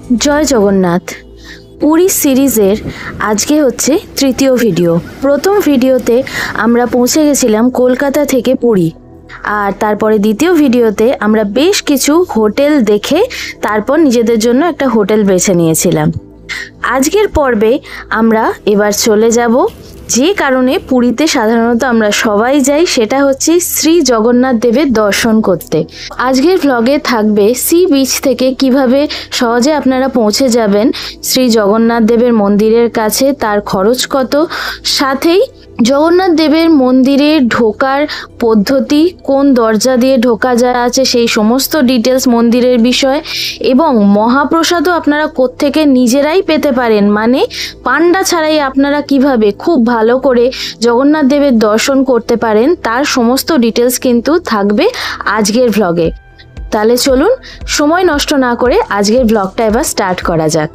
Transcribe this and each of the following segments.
জয় জগন্নাথ। পুরী সিরিজের আজকে হচ্ছে তৃতীয় ভিডিও। প্রথম ভিডিওতে আমরা পৌঁছে গেছিলাম কলকাতা থেকে পুরী, আর তারপরে দ্বিতীয় ভিডিওতে আমরা বেশ কিছু হোটেল দেখে তারপর নিজেদের জন্য একটা হোটেল বেছে নিয়েছিলাম। আজকের পর্বে আমরা এবার চলে যাব যে কারণে পুরীতে সাধারণত আমরা সবাই যাই, সেটা হচ্ছে শ্রী জগন্নাথ দেবের দর্শন করতে। আজকের ভ্লগে থাকবে সি বিচ থেকে কিভাবে সহজে আপনারা পৌঁছে যাবেন শ্রী জগন্নাথ দেবের মন্দিরের কাছে, তার খরচ কত, সাথেই জগন্নাথ দেবের মন্দিরে ঢোকার পদ্ধতি, কোন দরজা দিয়ে ঢোকা যায় আছে সেই সমস্ত ডিটেলস মন্দিরের বিষয়, এবং মহাপ্রসাদও আপনারা কোত্থেকে নিজেরাই পেতে পারেন, মানে পান্ডা ছাড়াই আপনারা কিভাবে খুব ভালো করে জগন্নাথ দেবের দর্শন করতে পারেন তার সমস্ত ডিটেলস কিন্তু থাকবে আজকের ভ্লগে। তাহলে চলুন সময় নষ্ট না করে আজকের ভ্লগটা এবার স্টার্ট করা যাক।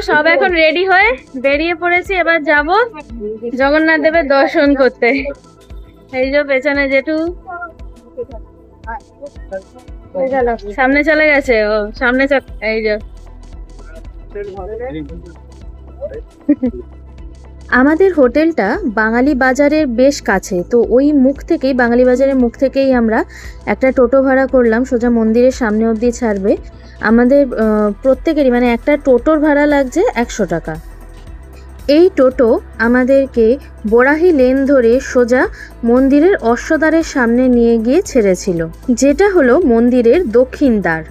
সব এখন রেডি হয়ে বেরিয়ে পড়েছি, এবার যাব জগন্নাথ দেবের দর্শন করতে। এই যে পেছনে জেঠু সামনে চলে গেছে, ও সামনে এই যে আমাদের হোটেলটা বাঙালি বাজারের বেশ কাছে, তো ওই মুখ থেকেই, বাঙালি বাজারের মুখ থেকেই আমরা একটা টোটো ভাড়া করলাম, সোজা মন্দিরের সামনে অবধি ছাড়বে। আমাদের প্রত্যেকেরই মানে একটা টোটোর ভাড়া লাগছে 100 টাকা। এই টোটো আমাদেরকে বরাহি লেন ধরে সোজা মন্দিরের অশ্বদ্বারের সামনে নিয়ে গিয়ে ছেড়েছিল, যেটা হলো মন্দিরের দক্ষিণ দ্বার।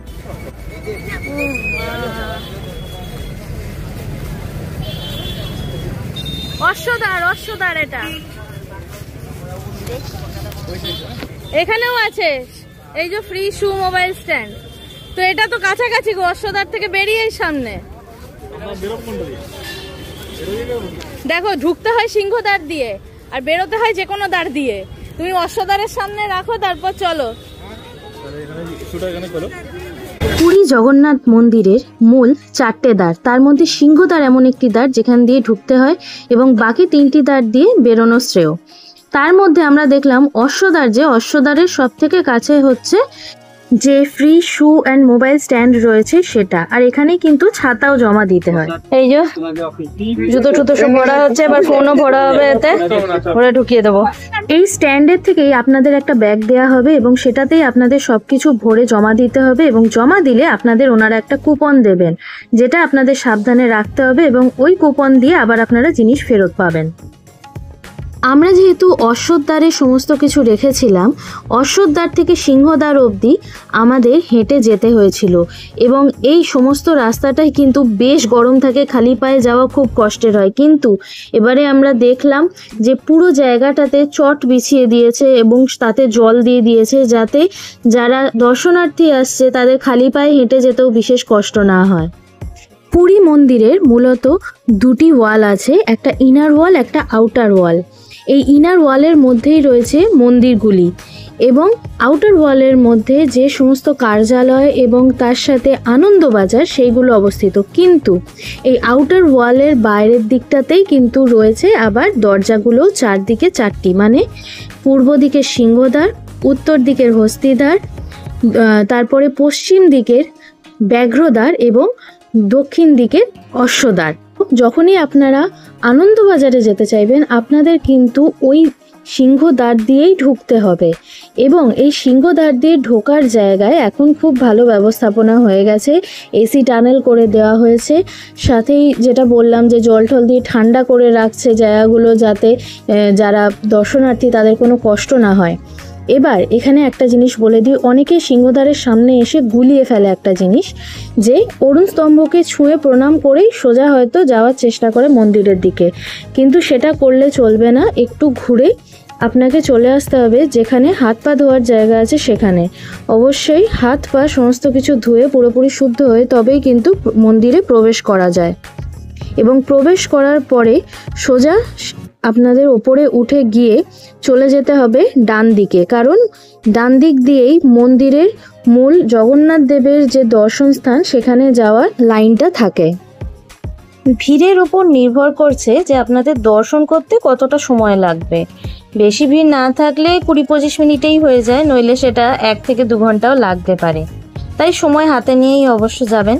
অশ্বদ্বার এটা এখানেও আছে, এই যে ফ্রি শু মোবাইল স্ট্যান্ড। তো এটা তো কাছাকাছি গো, অশ্বদ্বার থেকে বেরিয়েই সামনে। দেখো ঢুকতে হয় সিংহদ্বার দিয়ে আর বেরোতে হয় যে কোনো দ্বার দিয়ে। তুমি অশ্বদ্বারের সামনে রাখো, তারপর চলো। পুরী জগন্নাথ মন্দিরের মূল 4টে দ্বার, তার মধ্যে সিংহদ্বার এমন একটি দ্বার যেখান দিয়ে ঢুকতে হয় এবং বাকি 3টি দ্বার দিয়ে বেরোনো শ্রেয়। তার মধ্যে আমরা দেখলাম অশ্বদ্বার, যে অশ্বদ্বারের সব থেকে কাছে হচ্ছে যে free shoe and mobile stand রয়েছে সেটা, আর এখানে কিন্তু ছাতাও জমা দিতে হয়। এই যে জুতো টুতো সব ভরা হচ্ছে, এবার ফোনও ভরা হবে, এতে ওরা ঢুকিয়ে দেবো। এই স্ট্যান্ডের থেকেই আপনাদের একটা ব্যাগ দেওয়া হবে এবং সেটাতেই আপনাদের সবকিছু ভরে জমা দিতে হবে, এবং জমা দিলে আপনাদের ওনারা একটা কুপন দেবেন, যেটা আপনাদের সাবধানে রাখতে হবে এবং ওই কুপন দিয়ে আবার আপনারা জিনিস ফেরত পাবেন। আমরা যেহেতু অশ্বদ্বারে সমস্ত কিছু রেখেছিলাম, অশ্বদ্বার থেকে সিংহদ্বার অবধি আমাদের হেঁটে যেতে হয়েছিল, এবং এই সমস্ত রাস্তাটাই কিন্তু বেশ গরম থাকে, খালি পায়ে যাওয়া খুব কষ্টের হয়। কিন্তু এবারে আমরা দেখলাম যে পুরো জায়গাটাতে চট বিছিয়ে দিয়েছে এবং তাতে জল দিয়ে দিয়েছে, যাতে যারা দর্শনার্থী আসছে তাদের খালি পায়ে হেঁটে যেতেও বিশেষ কষ্ট না হয়। পুরী মন্দিরের মূলত 2টি ওয়াল আছে, একটা ইনার ওয়াল, একটা আউটার ওয়াল। এই ইনার ওয়ালের মধ্যেই রয়েছে মন্দিরগুলি, এবং আউটার ওয়ালের মধ্যে যে সমস্ত কার্যালয় এবং তার সাথে আনন্দবাজার সেইগুলো অবস্থিত। কিন্তু এই আউটার ওয়ালের বাইরের দিকটাতেই কিন্তু রয়েছে আবার দরজাগুলো, চারদিকে 4টি, মানে পূর্ব দিকে সিংহদ্বার, উত্তর দিকের হস্তিদ্বার, তারপরে পশ্চিম দিকের ব্যাঘ্রদ্বার এবং দক্ষিণ দিকের অশ্বদ্বার। যখনই আপনারা আনন্দবাজারে যেতে চাইবেন আপনাদের কিন্তু ওই সিংহদ্বার দিয়েই ঢুকতে হবে, এবং এই সিংহদ্বার দিয়ে ঢোকার জায়গায় এখন খুব ভালো ব্যবস্থাপনা হয়ে গেছে, এসি টানেল করে দেওয়া হয়েছে, সাথেই যেটা বললাম যে জল টল দিয়ে ঠান্ডা করে রাখছে জায়গাগুলো, যাতে যারা দর্শনার্থী তাদের কোনো কষ্ট না হয়। এবার এখানে একটা জিনিস বলে দিই, অনেকে সিংহদ্বারের সামনে এসে গুলিয়ে ফেলে একটা জিনিস, যে অরুণ স্তম্ভকে ছুঁয়ে প্রণাম করেই সোজা হয়তো যাওয়ার চেষ্টা করে মন্দিরের দিকে, কিন্তু সেটা করলে চলবে না। একটু ঘুরে আপনাকে চলে আসতে হবে যেখানে হাত পা ধোয়ার জায়গা আছে সেখানে। অবশ্যই হাত পা সমস্ত কিছু ধুয়ে পুরোপুরি শুদ্ধ হয়ে তবেই কিন্তু মন্দিরে প্রবেশ করা যায়, এবং প্রবেশ করার পরে সোজা আপনাদের ওপরে উঠে গিয়ে চলে যেতে হবে ডান দিকে, কারণ ডান দিক দিয়েই মন্দিরের মূল জগন্নাথ দেবের যে দর্শন স্থান সেখানে যাওয়ার লাইনটা থাকে। ভিড়ের উপর নির্ভর করছে যে আপনাদের দর্শন করতে কতটা সময় লাগবে। বেশি ভিড় না থাকলে 20-25 মিনিটেই হয়ে যায়, নইলে সেটা 1 থেকে 2 ঘন্টাও লাগতে পারে, তাই সময় হাতে নিয়েই অবশ্য যাবেন।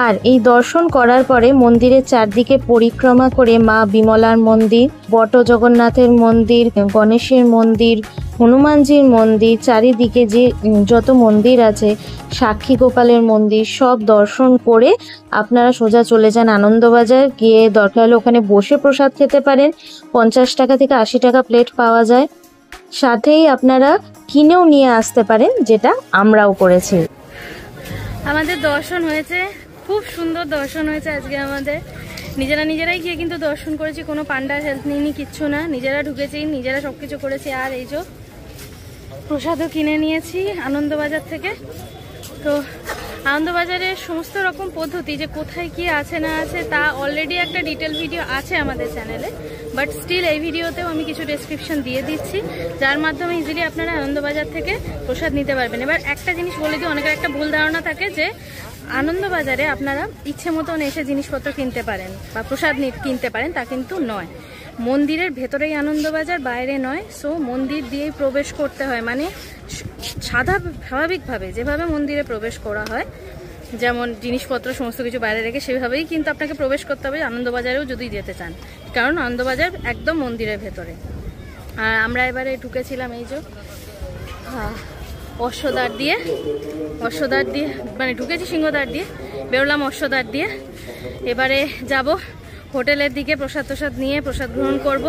আর এই দর্শন করার পরে মন্দিরের চারদিকে পরিক্রমা করে মা বিমলার মন্দির, বট জগন্নাথের মন্দির, গণেশের মন্দির, হনুমানজির মন্দির, চারিদিকে যে যত মন্দির আছে, সাক্ষী গোপালের মন্দির, সব দর্শন করে আপনারা সোজা চলে যান আনন্দবাজার। গিয়ে দরকার হলে ওখানে বসে প্রসাদ খেতে পারেন, 50 টাকা থেকে 80 টাকা প্লেট পাওয়া যায়। সাথেই আপনারা কিনেও নিয়ে আসতে পারেন, যেটা আমরাও করেছি। আমাদের দর্শন হয়েছে, খুব সুন্দর দর্শন হয়েছে আজকে আমাদের। নিজেরাই গিয়ে কিন্তু দর্শন করেছি, কোনো পান্ডার হেল্প নিইনি, কিচ্ছু না, নিজেরা ঢুকেছি, নিজেরা সব কিছু করেছি। আর এই যে প্রসাদও কিনে নিয়েছি আনন্দবাজার থেকে। তো আনন্দবাজারের সমস্ত রকম পদ্ধতি যে কোথায় কি আছে না আছে তা অলরেডি একটা ডিটেল ভিডিও আছে আমাদের চ্যানেলে, বাট স্টিল এই ভিডিওতেও আমি কিছু ডেসক্রিপশন দিয়ে দিচ্ছি, যার মাধ্যমে ইজিলি আপনারা আনন্দবাজার থেকে প্রসাদ নিতে পারবেন। এবার একটা জিনিস বলে দিই, অনেকের একটা ভুল ধারণা থাকে যে আনন্দবাজারে আপনারা ইচ্ছে মতন এসে জিনিসপত্র কিনতে পারেন বা প্রসাদ কিনতে পারেন, তা কিন্তু নয়। মন্দিরের ভেতরেই আনন্দবাজার, বাইরে নয়। সো মন্দির দিয়েই প্রবেশ করতে হয়, মানে স্বাভাবিকভাবে যেভাবে মন্দিরে প্রবেশ করা হয়, যেমন জিনিসপত্র সমস্ত কিছু বাইরে রেখে, সেভাবেই কিন্তু আপনাকে প্রবেশ করতে হবে আনন্দবাজারেও যদি যেতে চান, কারণ আনন্দবাজার একদম মন্দিরের ভেতরে। আর আমরা এবারে ঢুকেছিলাম এই যে অশ্বদ্বার দিয়ে মানে ঢুকেছি সিংহদ্বার দিয়ে, বেরোলাম অশ্বদ্বার দিয়ে। এবারে যাব হোটেলের দিকে, প্রসাদ নিয়ে প্রসাদ গ্রহণ করব।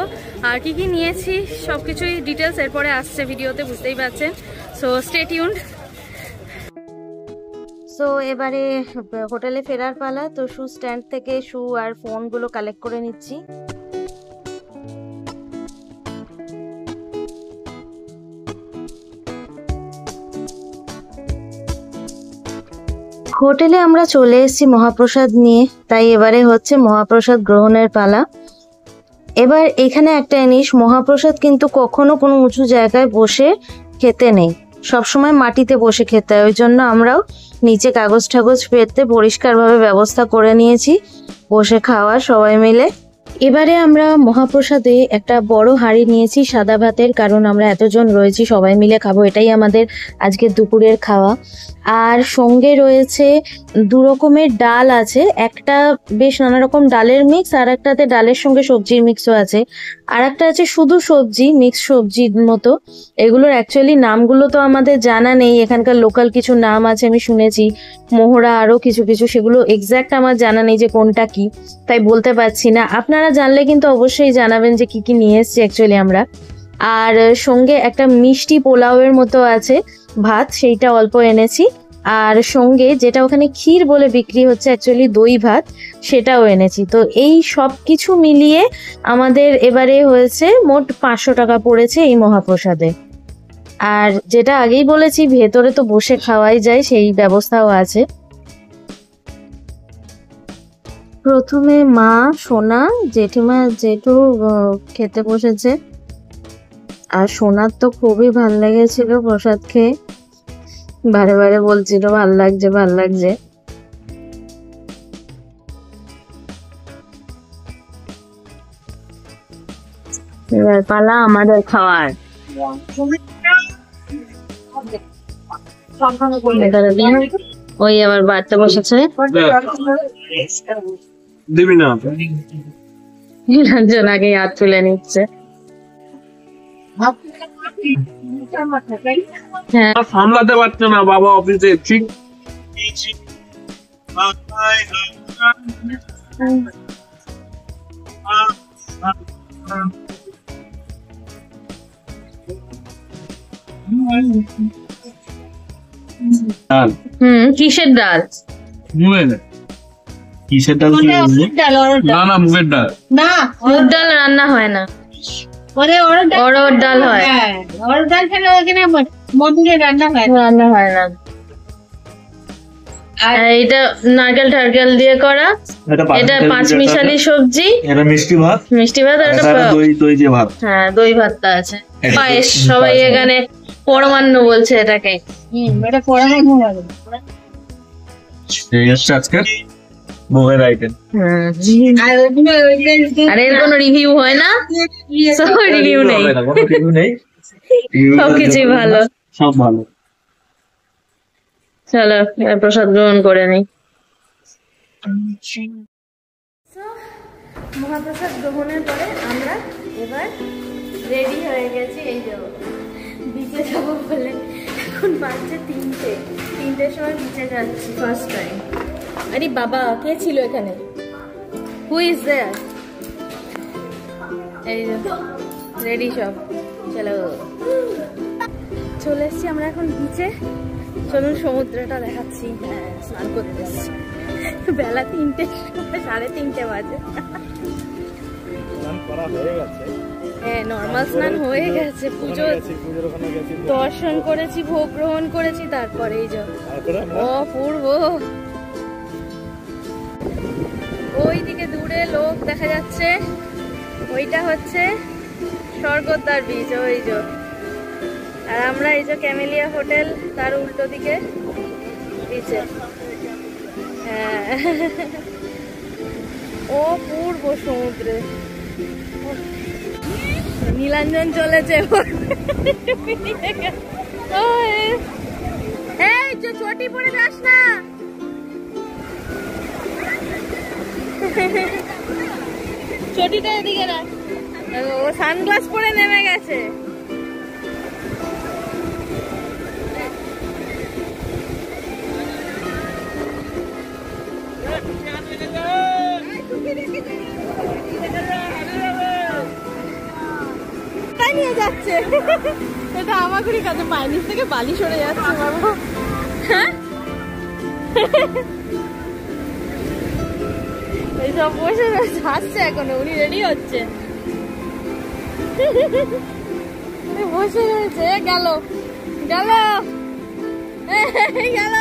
আর কি নিয়েছি সব কিছুই ডিটেলস এরপরে আসছে ভিডিওতে, বুঝতেই পারছেন। So stay tuned. সো এবারে হোটেলে ফেরার পালা। তো শু স্ট্যান্ড থেকে শু আর ফোনগুলো কালেক্ট করে নিচ্ছি। হোটেলে আমরা চলে এসেছি মহাপ্রসাদ নিয়ে, তাই এবারে হচ্ছে মহাপ্রসাদ গ্রহণের পালা। এবার এখানে একটা জিনিস, মহাপ্রসাদ কিন্তু কখনো কোনো উঁচু জায়গায় বসে খেতে নেই, সবসময় মাটিতে বসে খেতে হয়। ওই জন্য আমরাও নিচে কাগজ ঠাগজ পেতে পরিষ্কারভাবে ব্যবস্থা করে নিয়েছি বসে খাওয়ার সবাই মিলে। এবারে আমরা মহাপ্রসাদে একটা বড় হাঁড়ি নিয়েছি সাদা ভাতের, কারণ আমরা এতজন রয়েছি সবাই মিলে খাবো, এটাই আমাদের আজকের দুপুরের খাওয়া। আর সঙ্গে রয়েছে 2 রকমের ডাল আছে, একটা বেশ নানা রকম ডালের মিক্স, আর একটাতে ডালের সঙ্গে সবজির মিক্সও আছে, আর একটা আছে শুধু সবজি, মিক্স সবজির মতো। এগুলোর অ্যাকচুয়ালি নামগুলো তো আমাদের জানা নেই, এখানকার লোকাল কিছু নাম আছে আমি শুনেছি, মোহরা আরও কিছু কিছু, সেগুলো এক্স্যাক্ট আমার জানা নেই যে কোনটা কি, তাই বলতে পারছি না। আপনারা জানলে কিন্তু অবশ্যই জানাবেন যে কি কি নিয়ে এসছি অ্যাকচুয়ালি আমরা। আর সঙ্গে একটা মিষ্টি পোলাওয়ের মতো আছে ভাত, সেইটা অল্প এনেছি। আর সঙ্গে যেটা ওখানে ক্ষীর বলে বিক্রি হচ্ছে, অ্যাকচুয়ালি দই ভাত, সেটাও এনেছি। তো এই সব কিছু মিলিয়ে আমাদের এবারে হয়েছে মোট 500 টাকা পড়েছে এই মহাপ্রসাদে। আর যেটা আগেই বলেছি, ভেতরে তো বসে খাওয়াই যায়, সেই ব্যবস্থাও আছে। প্রথমে মা, সোনা, জেঠিমা, জেঠু খেতে বসেছে। আর সোনার তো খুবই ভাল লেগেছিল প্রসাদ খেয়ে, বারে বারে বলছিল ভাল লাগছে। এবার পালা আমাদের খাওয়ার। ওই আবার বাড়তে বসেছে, দিবি না নিরঞ্জন আগে হাত তুলে নিচ্ছে। হ্যাঁ, সামলাতে পারছে না বাবা অফিসে, ঠিক কিসের ডাল? কিসের ডাল? না না, মুগের ডাল না, মুগ ডাল রান্না হয় না, অরহর ডাল হয়। অরহর ডাল খেলে এখানে মন্দিরে রান্না হয় না। আর এটা নারকেল টারকেল দিয়ে করা, এটা 5 মিশালি সবজি, এটা মিষ্টি ভাত, আর এটা দই দিয়ে ভাত। হ্যাঁ, দই ভাতটা আছে, পায়েস। সবাই এখানে পরমান্ন বলছে এটাকে। এটা পরমান্ন বলে। এই হচ্ছে আজকে মোগের আইটেম। আর এর কোনো রিভিউ হয় না, রিভিউ নেই, সবকিছুই ভালো, সব ভালো। চলো প্রসাদ গ্রহণ করে নিই। মহাপ্রসাদ গ্রহণের পরে আমরা এবার রেডি হয়ে গেছি, এই যাব বিচে যাবো বলে। এখন বাজছে 3টের সময় বিচে যাচ্ছি ফার্স্ট টাইম। আরে বাবা, কে ছিল এখানে? Who is there? এই রেডি সব, চলো চলে এসছি আমরা এখন বিচে। চলুন সমুদ্রটা দেখাচ্ছি। হ্যাঁ, স্নান করতে এসছি বেলা 3টে, 3:30 বাজে। হ্যাঁ, নর্মাল স্নান হয়ে গেছে, পুজোর দর্শন করেছি, ভোগ গ্রহণ করেছি, তারপরে এই যে অপূর্ব ওইদিকে দূরে লোক দেখা যাচ্ছে, ওইটা হচ্ছে স্বর্গদ্বার বিচ, ওই যে। আর আমরা এই যে ক্যামেলিয়া হোটেল, তার উল্টো দিকে বিচে। হ্যাঁ, অপূর্ব সমুদ্রে। নীলাঞ্জন চলেছে, এই যে চটি পরে যাস না। চটিটা এদিকে না, ও সানগ্লাস পরে নেমে গেছে। নিয়ে যাচ্ছে, এটা আমাগুড়ি কাছে পাইনিস থেকে বালি সরে যাচ্ছে বাবা। হ্যাঁ, এইসব বসে হাসছে, এখন উনি রেডি হচ্ছে, বসে রয়েছে। গেল গেল গেল,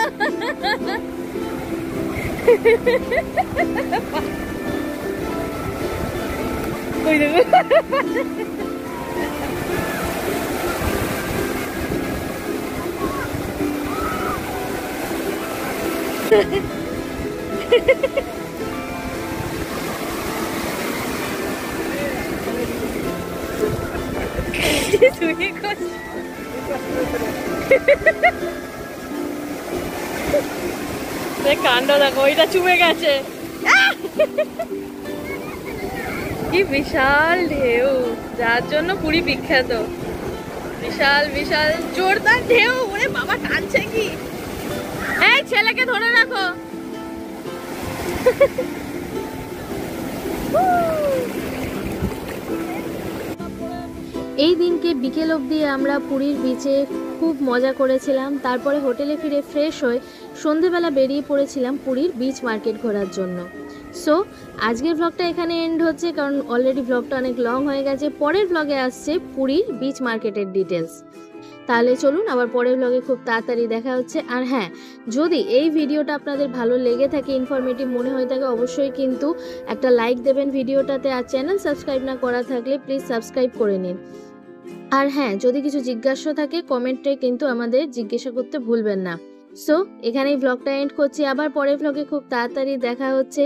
ওই দেখো কাণ্ড দেখো, ওইটা চুমে গেছে। কি বিশাল ঢেউ, যার জন্য পুরী বিখ্যাত। বিশাল বিশাল জোরদার ঢেউ, ওরে বাবা টানছে কি। এই ছেলেকে ধরে রাখো। এই দিনকে বিকেল অবধি আমরা পুরীর বিচে খুব মজা করেছিলাম। তারপরে হোটেলে ফিরে ফ্রেশ হয়ে সন্ধেবেলা বেরিয়ে পড়েছিলাম পুরীর বিচ মার্কেট ঘোরার জন্য। সো আজকের ব্লগটা এখানে এন্ড হচ্ছে, কারণ অলরেডি ব্লগটা অনেক লং হয়ে গেছে। পরের ব্লগে আসছে পুরীর বিচ মার্কেটের ডিটেলস। তাহলে চলুন আবার পরের ব্লগে খুব তাড়াতাড়ি দেখা হচ্ছে। আর হ্যাঁ, যদি এই ভিডিওটা আপনাদের ভালো লেগে থাকে, ইনফরমেটিভ মনে হয়ে থাকে, অবশ্যই কিন্তু একটা লাইক দেবেন ভিডিওটাতে। আর চ্যানেল সাবস্ক্রাইব না করা থাকলে প্লিজ সাবস্ক্রাইব করে নিন। আর হ্যাঁ, যদি কিছু জিজ্ঞাসা থাকে কমেন্টে কিন্তু আমাদের জিজ্ঞাসা করতে ভুলবেন না। সো এখানেই ব্লগটা এন্ড করছি। আবার পরের ব্লগে খুব তাড়াতাড়ি দেখা হচ্ছে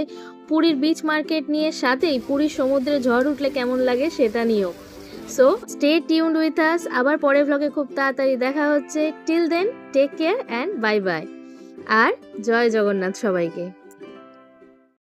পুরীর বিচ মার্কেট নিয়ে, সাথেই পুরীর সমুদ্রে ঝড় উঠলে কেমন লাগে সেটা নিয়েও। So stay tuned with us. আবার পরের ব্লগে খুব তাড়াতাড়ি দেখা হচ্ছে। Till then take care and bye bye. আর জয় জগন্নাথ সবাইকে।